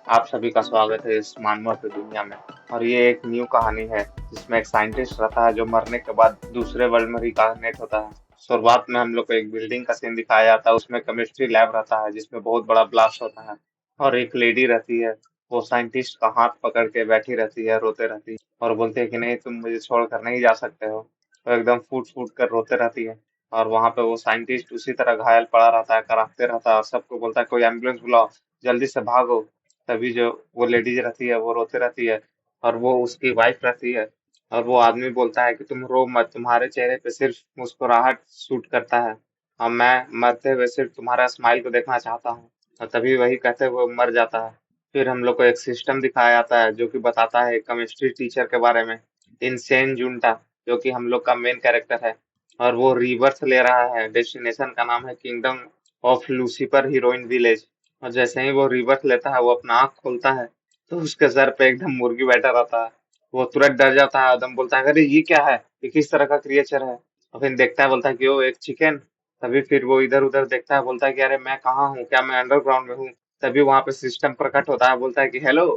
आप सभी का स्वागत है इस मानव की दुनिया में। और ये एक न्यू कहानी है जिसमें एक साइंटिस्ट रहता है जो मरने के बाद दूसरे वर्ल्ड में रिकार्नेट होता है। शुरुआत में हम लोग को एक बिल्डिंग का सीन दिखाया जाता है, उसमें केमिस्ट्री लैब रहता है जिसमें बहुत बड़ा ब्लास्ट होता है। और एक लेडी रहती है, वो साइंटिस्ट का हाथ पकड़ के बैठी रहती है, रोते रहती है और बोलती है कि नहीं, तुम मुझे छोड़कर नहीं जा सकते हो। तो एकदम फूट फूट कर रोते रहती है। और वहां पे वो साइंटिस्ट उसी तरह घायल पड़ा रहता है, कराहते रहता है और सबको बोलता है कोई एम्बुलेंस बुलाओ, जल्दी से भागो। तभी जो वो लेडीज रहती है वो रोते रहती है और वो उसकी वाइफ रहती है। और वो आदमी बोलता है कि तुम रो मत, तुम्हारे चेहरे पे सिर्फ मुस्कुराहट सूट करता है और मैं मरते हुए सिर्फ तुम्हारा स्माइल को देखना चाहता हूँ। और तभी वही कहते हुए वो मर जाता है। फिर हम लोग को एक सिस्टम दिखाया जाता है जो कि बताता है केमिस्ट्री टीचर के बारे में, इनसेन जुंटा, जो कि हम लोग का मेन कैरेक्टर है। और वो रिवर्स ले रहा है, डेस्टिनेशन का नाम है kingdom of Lucifer heroine village. और जैसे ही वो रिवर्स लेता है, वो अपना आँख खोलता है, तो उसके सर पे एकदम मुर्गी बैठा रहता है। वो तुरंत डर जाता है, एकदम बोलता है अरे ये क्या है, ये किस तरह का क्रिएचर है। और फिर देखता है, बोलता है कि वो एक चिकन। तभी फिर वो इधर उधर देखता है, बोलता है कि अरे मैं कहाँ हूँ, क्या मैं अंडरग्राउंड में हूँ। तभी वहां पे सिस्टम प्रकट होता है, बोलता है कि हेलो।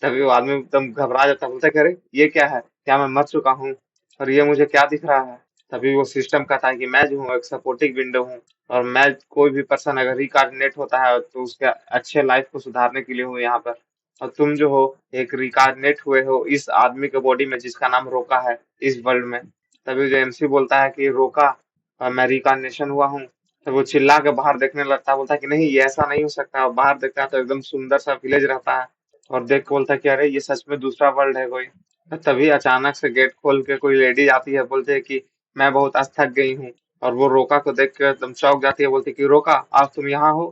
तभी वो आदमी एकदम घबरा जाता है, बोलता है कि अरे ये क्या है, क्या मैं मर चुका हूँ और ये मुझे क्या दिख रहा है। तभी वो सिस्टम कहता है कि मैं जो हूँ एक सपोर्टिंग विंडो हूँ, और मैं कोई भी पर्सन अगर रिकार्डिनेट होता है तो उसके अच्छे लाइफ को सुधारने के लिए हूँ यहाँ पर। और तुम जो हो एक रिकार्डिनेट हुए हो इस आदमी के बॉडी में जिसका नाम रोका है, इस वर्ल्ड में। तभी जो एमसी बोलता है कि रोका, मैं रिकार्डिनेशन हुआ हूँ। तो वो चिल्ला के बाहर देखने लगता है, बोलता है कि नहीं ये ऐसा नहीं हो सकता। और बाहर देखता है तो एकदम सुंदर सा विलेज रहता है। और देख के बोलता है कि अरे ये सच में दूसरा वर्ल्ड है कोई। तो तभी अचानक से गेट खोल के कोई लेडी आती है, बोलते है कि मैं बहुत आज थक गई हूँ। और वो रोका को देख के एकदम चौंक जाती है, बोलती है कि रोका आज तुम यहाँ हो।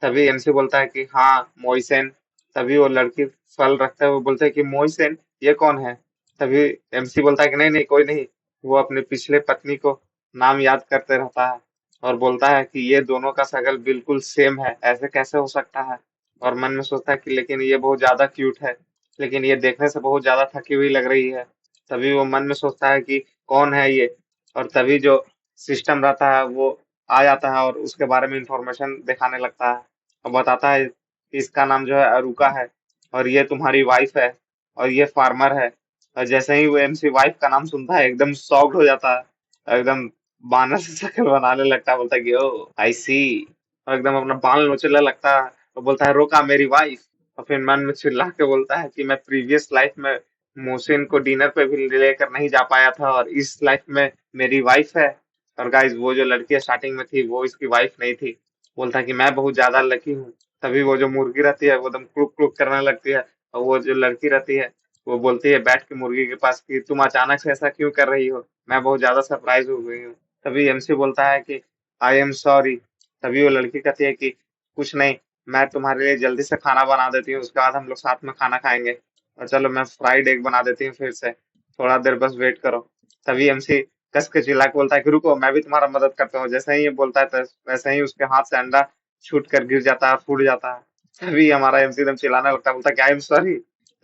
तभी एमसी बोलता है कि हाँ मोइसेन। तभी वो लड़की फल रखते हुए बोलते है कि मोइसेन ये कौन है। तभी एमसी बोलता है कि नहीं नहीं कोई नहीं। वो अपने पिछले पत्नी को नाम याद करते रहता है और बोलता है कि ये दोनों का शक्ल बिल्कुल सेम है, ऐसे कैसे हो सकता है। और मन में सोचता है कि लेकिन ये बहुत ज्यादा क्यूट है, लेकिन ये देखने से बहुत ज्यादा थकी हुई लग रही है। तभी वो मन में सोचता है कि कौन है ये। और तभी जो सिस्टम रहता है वो आ जाता है और उसके बारे में इंफॉर्मेशन दिखाने लगता है और बताता है कि इसका नाम जो है अरुका है और ये तुम्हारी वाइफ है और ये फार्मर है। और जैसे ही वो एमसी वाइफ का नाम सुनता है एकदम शॉक्ड हो जाता है, एकदम बानर से शक्ल बनाने लगता है, बोलता है कि ओ आई सी। और एकदम अपना बाल नोचने लगता है और बोलता है रोका मेरी वाइफ। और फिर मन में चिल्ला के बोलता है कि मैं प्रीवियस लाइफ में मोहसिन को डिनर पे भी लेकर नहीं जा पाया था और इस लाइफ में मेरी वाइफ है। और गाइस वो जो लड़की स्टार्टिंग में थी वो इसकी वाइफ नहीं थी। बोलता है कि मैं बहुत ज्यादा लकी हूँ। तभी वो जो मुर्गी रहती है वो एकदम क्लुक क्लुक करने लगती है। और वो जो लड़की रहती है वो बोलती है बैठ के मुर्गी के पास कि तुम अचानक से ऐसा क्यों कर रही हो, मैं बहुत ज्यादा सरप्राइज हो गई हूँ। तभी एमसी बोलता है कि आई एम सॉरी। तभी वो लड़की कहती है कि कुछ नहीं, मैं तुम्हारे लिए जल्दी से खाना बना देती हूँ, उसके बाद हम लोग साथ में खाना खाएंगे। और चलो मैं फ्राइड एग बना देती हूँ फिर से, थोड़ा देर बस वेट करो। तभी एमसी कस के चिल्ला के बोलता है कि रुको मैं भी तुम्हारा मदद करता हूँ। जैसे ही ये बोलता है वैसे ही उसके हाथ से अंडा छूट कर गिर जाता है, फूट जाता है। तभी हमारा एमसी एकदम चिल्लाने लगता है, बोलता है कि आई एम सॉरी।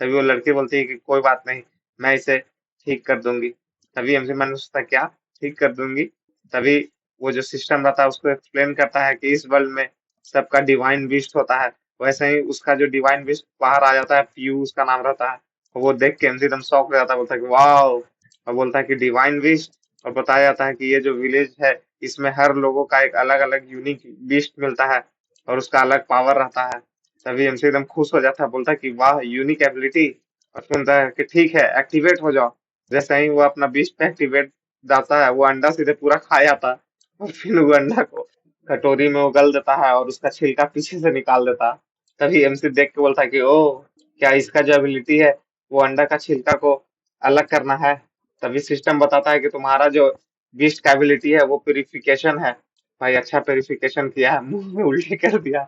तभी वो लड़की बोलती है कि कोई बात नहीं, मैं इसे ठीक कर दूंगी। तभी एमसी मन में सोचता है क्या ठीक कर दूंगी। तभी वो जो सिस्टम रहता है उसको एक्सप्लेन करता है कि इस वर्ल्ड में सबका डिवाइन बिस्ट होता है। वैसे ही उसका जो डिवाइन बिस्ट बाहर आ जाता है, पीयू उसका नाम रहता है। वो देख के एमसी एकदम शॉक हो जाता है, बोलता है कि वाह। और बोलता है कि डिवाइन बिस्ट। और बताया जाता है कि ये जो विलेज है इसमें हर लोगों का एक अलग अलग यूनिक बिस्ट मिलता है और उसका अलग पावर रहता है। तभी एमसी एकदम खुश हो जाता है, बोलता है कि वाह यूनिक एबिलिटी। और सुनता है कि ठीक है एक्टिवेट हो जाओ। जैसे ही वो अपना बिस्ट पे एक्टिवेट जाता है वो अंडा सीधे पूरा खा जाता है। और फिर वो अंडा को कटोरी में उगल देता है और उसका छिलका पीछे से निकाल देता है। तभी एमसी देख के बोलता है कि ओ, क्या इसका जो एबिलिटी है वो अंडा का छिलका को अलग करना है। तभी सिस्टम बताता है कि तुम्हारा जो बीस्ट का एबिलिटी है वो प्यूरिफिकेशन है। भाई अच्छा प्यूरिफिकेशन किया है, मुंह में उल्टी कर दिया।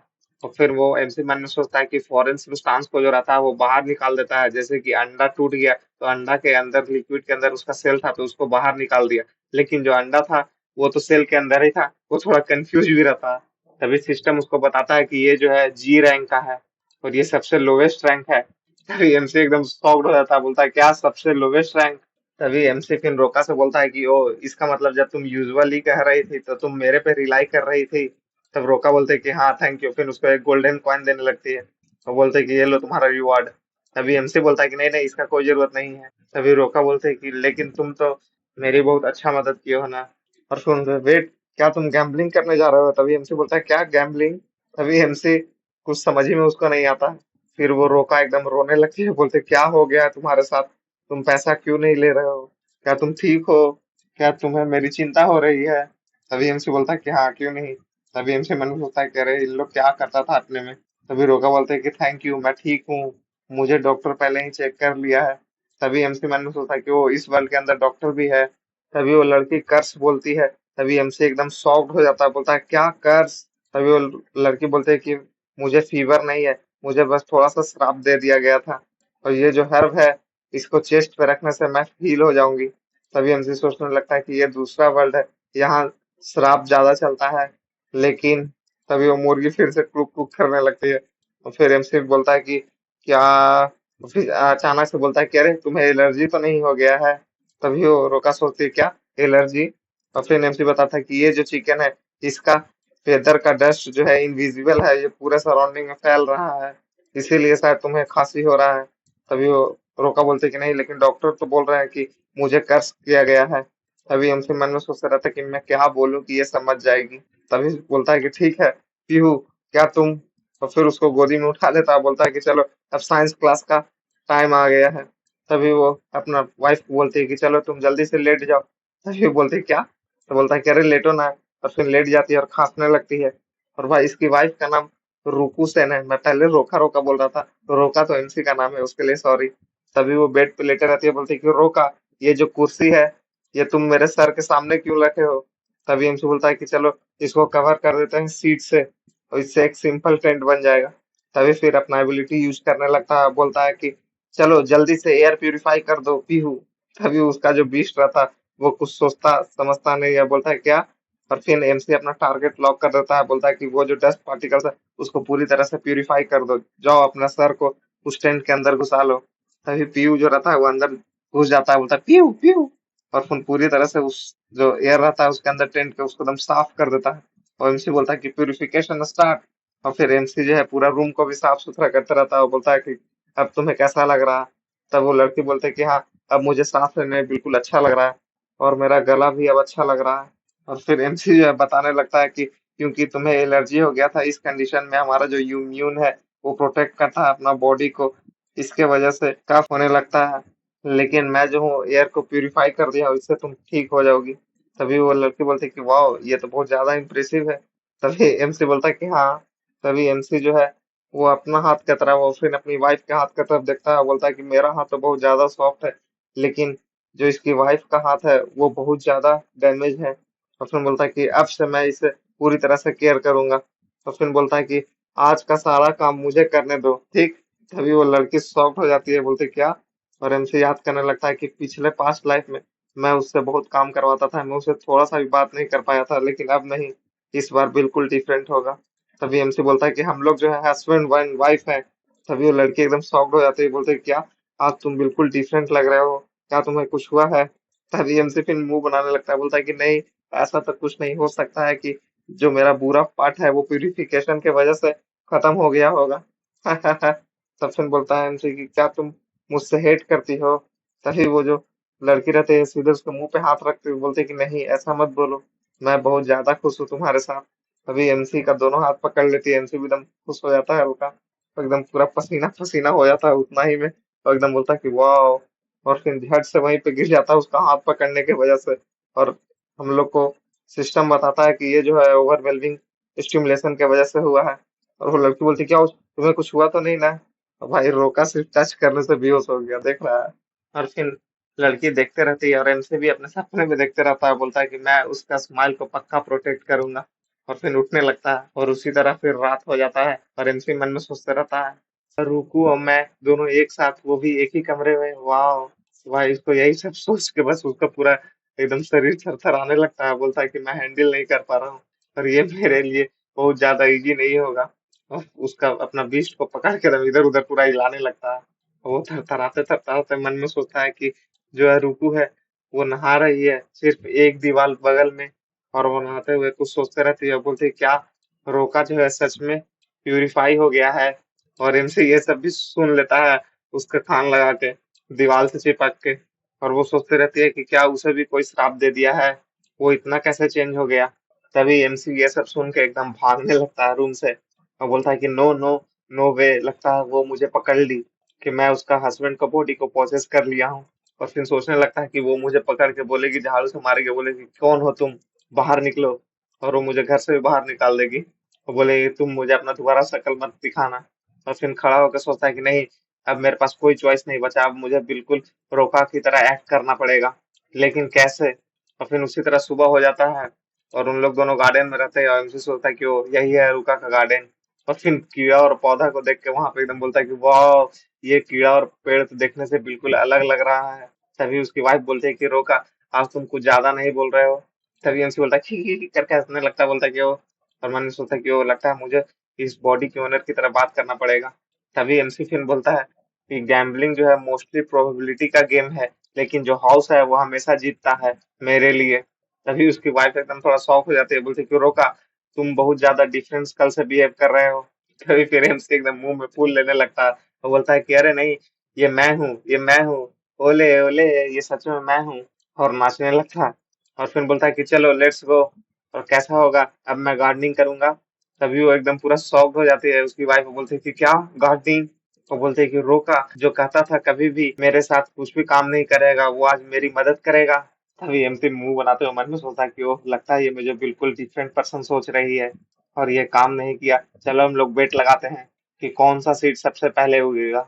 और फिर वो एमसी मन में सोचता है कि फॉरेन सब्सटेंस को जो रहता है वो बाहर निकाल देता है। जैसे कि अंडा टूट गया तो अंडा के अंदर लिक्विड के अंदर उसका सेल था तो उसको बाहर निकाल दिया। लेकिन जो अंडा था वो तो सेल के अंदर ही था, वो थोड़ा कंफ्यूज भी रहता है। तभी सिस्टम उसको बताता है कि ये जो है जी रैंक का है और ये सबसे लोवेस्ट रैंक है। तभी एमसी एकदम शॉक्ड हो जाता है, बोलता है क्या सबसे लोवेस्ट रैंक। तभी एमसी फिर रोका से बोलता है कि ओ इसका मतलब जब तुम यूजुअली कह रही थी तो तुम मेरे पे रिलाई कर रही थी। तब रोका बोलते है कि हाँ थैंक यू, फिर उसको एक गोल्डन कॉइन देने लगती है। वो बोलते हैं कि ये लो तुम्हारा रिवॉर्ड। तभी एमसी बोलता है कि नहीं नहीं, इसका कोई जरूरत नहीं है। तभी रोका बोलते हैं कि लेकिन तुम तो मेरी बहुत अच्छा मदद किए हो ना। और सुन वेट, क्या तुम गैम्बलिंग करने जा रहे हो? तभी एमसी बोलता है क्या गैम्बलिंग? तभी एमसी कुछ समझ ही में उसको नहीं आता। फिर वो रोका एकदम रोने लगती है, बोलते क्या हो गया है तुम्हारे साथ? तुम पैसा क्यों नहीं ले रहे हो? क्या तुम ठीक हो? क्या तुम्हें मेरी चिंता हो रही है? तभी एमसी बोलता है कि हाँ, क्यों नहीं। तभी एमसी मन में सोचता है कि अरे इन लोग क्या करता था अपने में। तभी रोका बोलते हैं कि थैंक यू, मैं ठीक हूँ, मुझे डॉक्टर पहले ही चेक कर लिया है। तभी एमसी मन में सोचता है कि वो इस वर्ल्ड के अंदर डॉक्टर भी है। तभी वो लड़की कर्स बोलती है। तभी एमसी एकदम शॉक्ड हो जाता है, बोलता है क्या कर्स? तभी वो लड़की बोलती है कि मुझे फीवर नहीं है, मुझे बस थोड़ा सा श्राप दे दिया गया था, और ये जो हर्ब है इसको चेस्ट पे रखने से मैं हील हो जाऊंगी। तभी एमसी सोचने लगता है कि ये दूसरा वर्ल्ड है, यहाँ श्राप ज्यादा चलता है। लेकिन तभी वो मुर्गी फिर से कुक कुक करने लगती है। और फिर एमसी बोलता है कि क्या, फिर अचानक से बोलता है कि अरे तुम्हें एलर्जी तो नहीं हो गया है? तभी वो रोका सोचती है क्या एलर्जी? और फिर एमसी बताता है कि ये जो चिकन है इसका फेदर का डस्ट जो है इनविजिबल है, ये पूरे सराउंडिंग में फैल रहा है, इसीलिए शायद तुम्हें खांसी हो रहा है। तभी वो रोका बोलते हैं कि नहीं, लेकिन डॉक्टर तो बोल रहे हैं कि मुझे कर्स किया गया है। तभी एमसी मन में सोचता रहता है कि मैं क्या बोलूं कि ये समझ जाएगी। तभी बोलता है कि ठीक है पीहू, क्या तुम, और फिर उसको गोदी में उठा लेता है, बोलता है कि चलो अब साइंस क्लास का टाइम आ गया है। तभी वो अपना वाइफ को बोलती है कि चलो तुम जल्दी से लेट जाओ। तभी वो बोलती है क्या? तो बोलता है कि अरे लेटो ना। और फिर लेट जाती है और खांसने लगती है। और भाई इसकी वाइफ का नाम रुकू सेन है, मैं पहले रोका रोका बोल रहा था, तो रोका तो एमसी का नाम है, उसके लिए सॉरी। तभी वो बेड पे लेटे रहती है, बोलती है कि रोका, ये जो कुर्सी है ये तुम मेरे सर के सामने क्यों रखे हो? तभी एमसी बोलता है कि चलो इसको कवर कर देते हैं सीट से, और इससे एक सिंपल टेंट बन जाएगा। तभी फिर अपना एबिलिटी यूज करने लगता है, बोलता है कि चलो जल्दी से एयर प्यूरिफाई कर दो पीहू। तभी उसका जो बीस्ट रहता वो कुछ सोचता समझता नहीं है, बोलता है क्या? और फिर एमसी अपना टारगेट लॉक कर देता है, बोलता है कि वो जो डस्ट पार्टिकल्स है उसको पूरी तरह से प्यूरिफाई कर दो, जाओ अपना सर को उस टेंट के अंदर घुसा लो। तभी पीयू जो रहता है वो अंदर घुस जाता है, बोलता है पीयू पीयू, और फिर पूरी तरह से उस जो एयर रहता है उसके अंदर टेंट के उसको एकदम साफ कर देता है। और एमसी बोलता है कि प्यूरिफिकेशन स्टार्ट। और फिर एमसी जो है पूरा रूम को भी साफ सुथरा करता रहता है और बोलता है कि अब तुम्हें कैसा लग रहा है? तब वो लड़की बोलते है कि हाँ, अब मुझे सांस लेने में बिल्कुल अच्छा लग रहा है, और मेरा गला भी अब अच्छा लग रहा है। और फिर एमसी जो है बताने लगता है कि क्योंकि तुम्हें एलर्जी हो गया था, इस कंडीशन में हमारा जो इम्यून है वो प्रोटेक्ट करता है अपना बॉडी को, इसके वजह से कफ होने लगता है। लेकिन मैं जो हूँ एयर को प्यूरिफाई कर दिया, इससे तुम ठीक हो जाओगी। तभी वो लड़की बोलती है कि वाह, ये तो बहुत ज्यादा इम्प्रेसिव है। तभी एमसी बोलता है कि हाँ। तभी एमसी जो है वो अपना हाथ की तरफ, वो फिर अपनी वाइफ के हाथ की तरफ देखता है, बोलता है कि मेरा हाथ तो बहुत ज्यादा सॉफ्ट है, लेकिन जो इसकी वाइफ का हाथ है वो बहुत ज्यादा डैमेज है। और फिर बोलता है कि अब से मैं इसे पूरी तरह से केयर करूंगा। तो फिर बोलता है कि आज का सारा काम मुझे करने दो, ठीक? तभी वो लड़की शॉक्ड हो जाती है, बोलती क्या? और एमसी याद करने लगता है कि पिछले पास्ट लाइफ में मैं उससे बहुत काम करवाता था, मैं उससे थोड़ा सा भी बात नहीं कर पाया था, लेकिन अब नहीं, इस बार बिल्कुल डिफरेंट होगा। तभी एमसी बोलता है कि हम लोग जो है हस्बैंड एंड वाइफ है। तभी वो लड़की एकदम शॉक्ड हो जाती है, बोलते क्या आज तुम बिल्कुल डिफरेंट लग रहे हो, क्या तुम्हें कुछ हुआ है? तभी एमसी फिर मुंह बनाने लगता है, बोलता है कि नहीं, ऐसा तो कुछ नहीं हो सकता है कि जो मेरा बुरा पार्ट है वो प्यूरिफिकेशन के वजह से खत्म हो गया होगा। तब फिर बोलता है एमसी कि क्या तुम मुझसे हेट करती हो? तभी वो जो लड़की रहती है सीधे उसके मुंह पे हाथ रखते हुए बोलते कि नहीं, ऐसा मत बोलो, मैं बहुत ज्यादा खुश हूँ तुम्हारे साथ। तभी एमसी का दोनों हाथ पकड़ लेती है, एमसी भी एकदम खुश हो जाता है हल्का, तो एकदम पूरा पसीना पसीना हो जाता है उतना ही में, तो एकदम बोलता है कि वाह। और फिर झट से वहीं पे गिर जाता है उसका हाथ पकड़ने की वजह से। और हम लोग को सिस्टम बताता है कि ये जो है ओवरवेलमिंग स्टिमुलेशन की वजह से हुआ है। और वो लड़की बोलती क्या तुम्हें कुछ हुआ तो नहीं ना? और भाई रोका सिर्फ टच करने से बेहोश हो गया, देख रहा है। और फिर लड़की देखते रहती है और एमसी भी अपने सपने में देखते रहता है, बोलता है कि मैं उसका स्माइल को पक्का प्रोटेक्ट करूंगा। और फिर उठने लगता है और उसी तरह फिर रात हो जाता है और एमसी मन में सोचते रहता है रुकू और मैं दोनों एक साथ, वो भी एक ही कमरे में, वाह। भाई इसको यही सब सोच के बस उसका पूरा एकदम शरीर थरथराने लगता है, बोलता है कि मैं हैंडल नहीं कर पा रहा हूँ, और ये मेरे लिए बहुत ज्यादा इजी नहीं होगा। और उसका अपना बीस्ट को पकड़ के एकदम इधर उधर पूरा हिलाने लगता है। वो थरथराते थरथराते मन में सोचता है कि जो है रुकू है वो नहा रही है सिर्फ एक दीवार बगल में, और वो नहाते हुए कुछ सोचते रहती है, बोलती है क्या रोका जो है सच में प्यूरिफाई हो गया है? और एमसी ये सब भी सुन लेता है, उसका कान लगा के दीवार से चिपक के। और वो सोचते रहती है कि क्या उसे भी कोई श्राप दे दिया है, वो इतना कैसे चेंज हो गया। तभी एमसी ये सब सुन के एकदम भागने लगता है रूम से और बोलता है कि नो नो, नो वे, लगता है वो मुझे पकड़ ली, कि मैं उसका हस्बैंड का बॉडी को पोजेस कर लिया हूँ। और फिर सोचने लगता है कि वो मुझे पकड़ के बोलेगी, झाड़ू से मारेगी, बोलेगी कौन हो तुम, बाहर निकलो। और वो मुझे घर से भी बाहर निकाल देगी और बोलेगी तुम मुझे अपना दोबारा शक्ल मत दिखाना। और फिर खड़ा होकर सोचता है कि नहीं, अब मेरे पास कोई चॉइस नहीं बचा, अब मुझे बिल्कुल रोका की तरह एक्ट करना पड़ेगा, लेकिन कैसे। और फिर उसी तरह सुबह हो जाता है और उन लोग दोनों गार्डन में रहते हैं और एमसी सोचता है कि वो यही है रुका का गार्डन। और फिर कीड़ा और पौधा को देख के वहां पे एकदम बोलता है कि वाह, ये कीड़ा और पेड़ तो देखने से बिल्कुल अलग लग रहा है। तभी उसकी वाइफ बोलती है कि रोका, आज तुम कुछ ज्यादा नहीं बोल रहे हो। तभी एमसी बोलता है खी करके हंसने लगता है, बोलता है कि वो, और मन में सोचता है कि वो लगता है मुझे इस बॉडी के ओनर की तरह बात करना पड़ेगा। तभी एमसी फिर बोलता है कि गैम्बलिंग जो है मोस्टली प्रोबेबिलिटी का गेम है, लेकिन जो हाउस है वो हमेशा जीतता है मेरे लिए। तभी उसकी वाइफ एकदम थोड़ा शॉक हो जाती है, बोलती है कि रोका, तुम बहुत ज्यादा डिफरेंस कल से बिहेव कर रहे हो। तभी फिर एमसी एकदम मुंह में फूल लेने लगता है और बोलता है कि अरे नहीं, ये मैं हूँ, ये मैं हूँ, ओले ओले, ये सच में मैं हूँ। और नाचने लगता है और फिर बोलता है कि चलो लेट्स गो, और कैसा होगा, अब मैं गार्डनिंग करूंगा। तभी वो एकदम पूरा शॉक्ड हो जाती है, उसकी वाइफ बोलती है कि क्या गार्डनिंग। वो बोलते हैं कि रोका जो कहता था कभी भी मेरे साथ कुछ भी काम नहीं करेगा, वो आज मेरी मदद करेगा। तभी एमसी मुंह बनाते हुए मन में सोचता है कि वो लगता है ये मुझे बिल्कुल डिफरेंट पर्सन सोच रही है और ये काम नहीं किया। चलो हम लोग बेट लगाते हैं कि कौन सा सीट सबसे पहले उगेगा।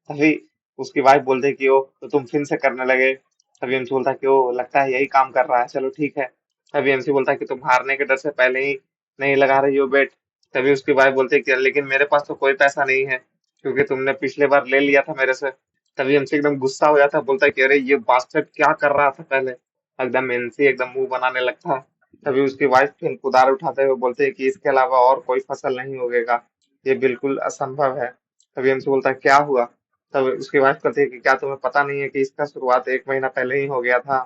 तभी उसकी वाइफ बोलती है कि वो तो तुम फिर से करने लगे। तभी एमसी बोलता है कि वो लगता है यही काम कर रहा है, चलो ठीक है। तभी एमसी बोलता है कि तुम हारने के डर से पहले ही नहीं लगा रही हो बेट। तभी उसकी वाइफ बोलती है कि लेकिन मेरे पास तो कोई पैसा नहीं है, क्योंकि तुमने पिछले बार ले लिया था मेरे से। तभी एमसी एकदम गुस्सा हो जाता है, बोलता है कि अरे ये बास्टर्ड क्या कर रहा था पहले। एकदम एमसी एकदम मुंह बनाने लगता है। तभी उसकी वाइफ फिर कुदार उठाते हुए बोलते हैं कि इसके अलावा और कोई फसल नहीं उगेगा, ये बिल्कुल असंभव है। तभी एमसी बोलता है क्या हुआ। तब उसकी वाइफ कहती है कि क्या तुम्हें पता नहीं है कि इसका शुरुआत 1 महीना पहले ही हो गया था,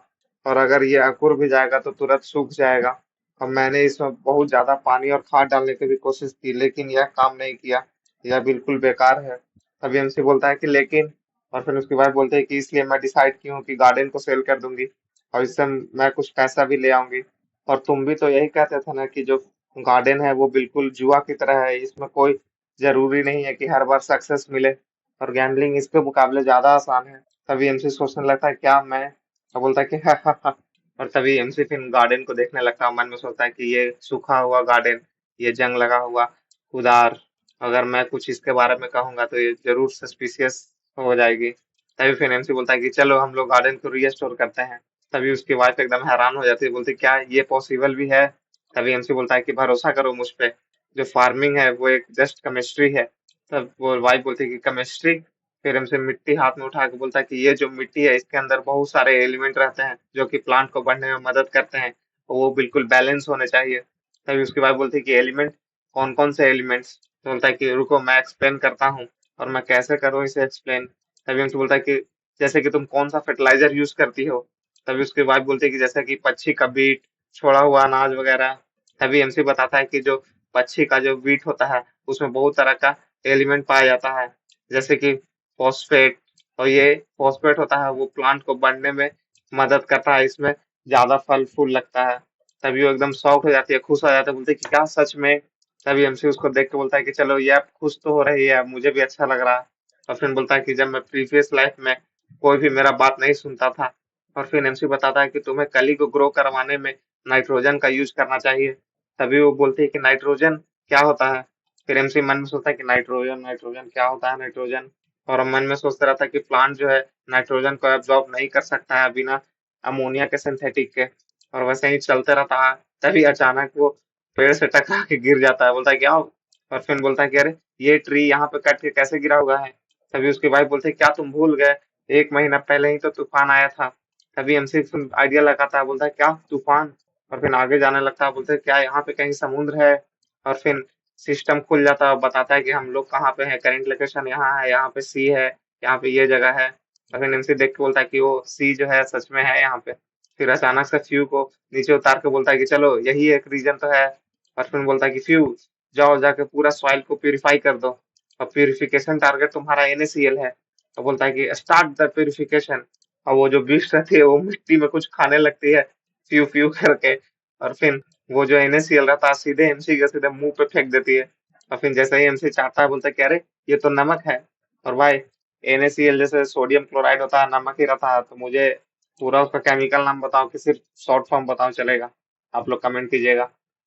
और अगर ये अंकुर भी जाएगा तो तुरंत सूख जाएगा। और मैंने इसमें बहुत ज्यादा पानी और खाद डालने की भी कोशिश की, लेकिन यह काम नहीं किया, यह बिल्कुल बेकार है। तभी एमसी बोलता है कि लेकिन, और फिर उसकी वाइफ बोलते है कि इसलिए मैं डिसाइड की हूँ कि गार्डन को सेल कर दूंगी और इससे मैं कुछ पैसा भी ले आऊंगी। और तुम भी तो यही कहते थे ना कि जो गार्डन है वो बिल्कुल जुआ की तरह है, इसमें कोई जरूरी नहीं है कि हर बार सक्सेस मिले, और गैम्बलिंग इसके मुकाबले ज्यादा आसान है। तभी एमसी सोचने लगता है क्या मैं, और बोलता है कि हा हा हा। और तभी एमसी फिर गार्डन को देखने लगता है, मन में सोचता है कि ये सूखा हुआ गार्डन, ये जंग लगा हुआ उदार, अगर मैं कुछ इसके बारे में कहूंगा तो ये जरूर सस्पिशियस हो जाएगी। तभी फिर एमसी बोलता है कि चलो हम लोग गार्डन को रीस्टोर करते हैं। तभी उसकी वाइफ एकदम हैरान हो जाती है, बोलती क्या ये पॉसिबल भी है। तभी एमसी बोलता है कि भरोसा करो मुझ पे, जो फार्मिंग है वो एक जस्ट केमिस्ट्री है। तब वो वाइफ बोलती है कि केमिस्ट्री। फिर हमसे मिट्टी हाथ में उठा के बोलता है कि ये जो मिट्टी है इसके अंदर बहुत सारे एलिमेंट रहते हैं जो कि प्लांट को बढ़ने में मदद करते हैं, और वो बिल्कुल बैलेंस होने चाहिए। तभी उसकी वाइफ बोलती है कि एलिमेंट, कौन कौन से एलिमेंट्स। तो बोलता है कि रुको मैं एक्सप्लेन करता हूँ, और मैं कैसे करूँ इसे एक्सप्लेन। तभी हमसे बोलता है कि जैसे कि तुम कौन सा फर्टिलाइजर यूज करती हो। तभी उसकी वाइफ बोलती है कि जैसे कि पक्षी का बीट, छोड़ा हुआ अनाज वगैरह। तभी एमसी बताता है कि जो पक्षी का जो बीट होता है उसमें बहुत तरह का एलिमेंट पाया जाता है, जैसे कि फॉस्फेट। और ये फॉस्फेट होता है वो प्लांट को बढ़ने में मदद करता है, इसमें ज्यादा फल फूल लगता है। तभी वो एकदम शौक हो जाती है, खुश हो जाता है, बोलती है कि क्या सच में। तभी एमसी उसको देख के बोलता है कि चलो ये अब खुश तो हो रही है, मुझे भी अच्छा लग रहा है। और फिर बोलता है कि जब मैं प्रीवियस लाइफ में कोई भी मेरा बात नहीं सुनता था। और फिर एमसी बताता है कि तुम्हें कली को ग्रो करवाने में नाइट्रोजन का यूज करना चाहिए। तभी वो बोलती है कि नाइट्रोजन क्या होता है। फिर एमसी मन में सोचता है कि नाइट्रोजन, नाइट्रोजन क्या होता है नाइट्रोजन। और मन में सोचता रहता है कि प्लांट जो है नाइट्रोजन को एब्जॉर्ब नहीं कर सकता है बिना अमोनिया के सिंथेटिक के। और वैसे ही चलते रहता है। तभी अचानक वो पेड़ से टकरा के गिर जाता है, बोलता है क्या। और फिर बोलता है कि अरे ये ट्री यहाँ पे कट के कैसे गिरा हुआ है। तभी उसकी वाइफ बोलती है क्या तुम भूल गए, 1 महीना पहले ही तो तूफान आया था। तभी एमसी आइडिया लगाता है, बोलता है क्या तूफान। और फिर आगे जाने लगता है, बोलते हैं क्या यहाँ पे कहीं समुद्र है। और फिर सिस्टम खुल जाता है, बताता है कि हम लोग कहाँ पे हैं, करंट लोकेशन यहाँ है, यहाँ पे सी है, यहाँ पे ये जगह है। और फिर एमसी देख के बोलता है कि वो सी जो है सच में है यहाँ पे। फिर अचानक से फ्यू को नीचे उतार के बोलता है कि चलो यही एक रीजन तो है। और फिर बोलता है कि फ्यू, जाओ जाके पूरा सॉइल को प्यूरिफाई कर दो। और प्यूरिफिकेशन टारगेट तुम्हारा NaCl है। तो बोलता है कि स्टार्ट द प्यूरिफिकेशन। और वो जो बीस्ट रहती है वो मिट्टी में कुछ खाने लगती है, फ्यू फ्यू करके। और फिर वो जो NaCl रहता है सीधे MC के सीधे मुंह पे फेंक देती है। और फिर जैसे ही MC चाहता है बोलता है कि अरे ये तो नमक है। और भाई NaCl जैसे सोडियम क्लोराइड होता है, नमक ही रहता है। तो मुझे पूरा उसका केमिकल नाम बताओ कि सिर्फ शॉर्ट फॉर्म बताओ चलेगा? आप लोग कमेंट कीजिएगा।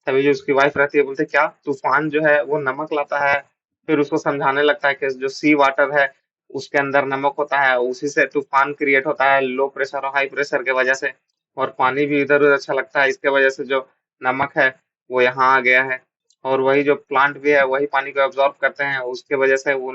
तभी जो उसकी वाइफ रहती है बोलते क्या तूफान जो है वो नमक लाता है? फिर उसको समझाने लगता है कि जो सी वाटर है उसके अंदर नमक होता है, उसी से तूफान क्रिएट होता है लो प्रेशर और हाई प्रेशर के वजह से। और पानी भी इधर उधर अच्छा लगता है इसके वजह से जो नमक है वो यहाँ आ गया है। और वही जो प्लांट भी है वही पानी को एब्जॉर्ब करते हैं, उसके वजह से वो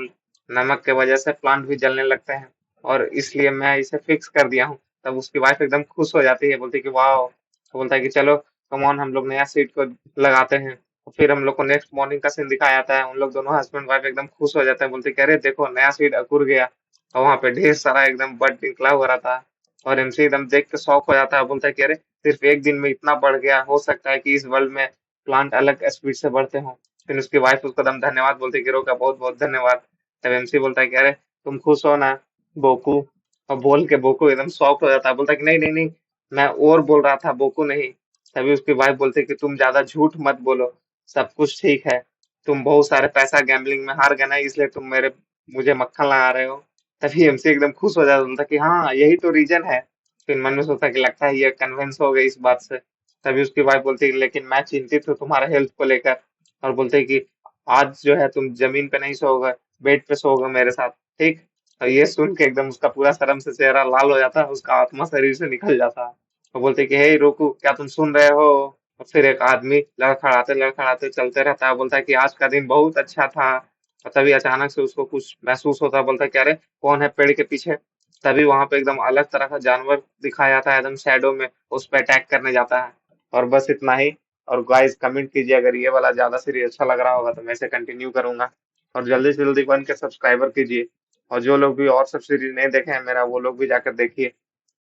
नमक के वजह से प्लांट भी जलने लगते हैं। और इसलिए मैं इसे फिक्स कर दिया हूँ। तब उसकी वाइफ एकदम खुश हो जाती है, बोलती है कि वाह। तो बोलता है कि चलो कम ऑन हम लोग नया सीड को लगाते हैं। और फिर हम लोग को नेक्स्ट मॉर्निंग का सीन दिखाया जाता है, उन लोग दोनों हस्बैंड वाइफ एकदम खुश हो जाते हैं, बोलते कह रहे देखो नया सीड अकुर गया। और वहां पे ढेर सारा एकदम बड निकला हुआ रहता है। और MC एकदम देख के शौक हो जाता है, बोलता है कि अरे सिर्फ एक दिन में इतना बढ़ गया, हो सकता है कि इस वर्ल्ड में प्लांट अलग स्पीड से बढ़ते हों। फिर उसकी वाइफ उसको एकदम धन्यवाद बोलती है कि रोका बहुत बहुत धन्यवाद। तब MC बोलता है कि अरे तुम खुश हो ना बोकू? और बोल के बोकू एकदम शॉक्ड हो जाता है, बोलता है कि नहीं नहीं नहीं, मैं और बोल रहा था बोकू नहीं। तभी उसकी वाइफ बोलती है कि तुम ज्यादा झूठ मत बोलो, सब कुछ ठीक है। तुम बहुत सारे पैसा गैम्बलिंग में हार गए ना, इसलिए तुम मेरे मुझे मक्खन लगा रहे हो। तभी MC एकदम खुश हो जाता है, बोलता है कि हाँ यही तो रीजन है। फिर मन में सोचता है कि लगता है ये कन्विंस हो गई इस बात से। तभी उसकी वाइफ बोलती है लेकिन मैं चिंतित हूँ तुम्हारे हेल्थ को लेकर। और बोलते है कि आज जो है तुम जमीन पे नहीं सोओगे, बेड पे सोओगे मेरे साथ, ठीक? और ये सुन के एकदम उसका पूरा शर्म से चेहरा लाल हो जाता है, उसका आत्मा शरीर से निकल जाता है। वो बोलते कि हे रोकू, क्या तुम सुन रहे हो? और फिर एक आदमी लड़खड़ाते लड़खड़ाते चलते रहता है, बोलता है कि आज का दिन बहुत अच्छा था। और तभी अचानक से उसको कुछ महसूस होता है, बोलता है कि अरे कौन है पेड़ के पीछे? तभी वहां पे एकदम अलग तरह का जानवर दिखाया जाता है, एकदम शैडो में उस पर अटैक करने जाता है। और बस इतना ही। और गाइस कमेंट कीजिए अगर ये वाला ज्यादा सीरीज अच्छा लग रहा होगा तो मैं इसे कंटिन्यू करूंगा। और जल्दी से जल्दी बन के सब्सक्राइबर कीजिए। और जो लोग भी और सब सीरीज नहीं देखे हैं मेरा, वो लोग भी जाकर देखिए।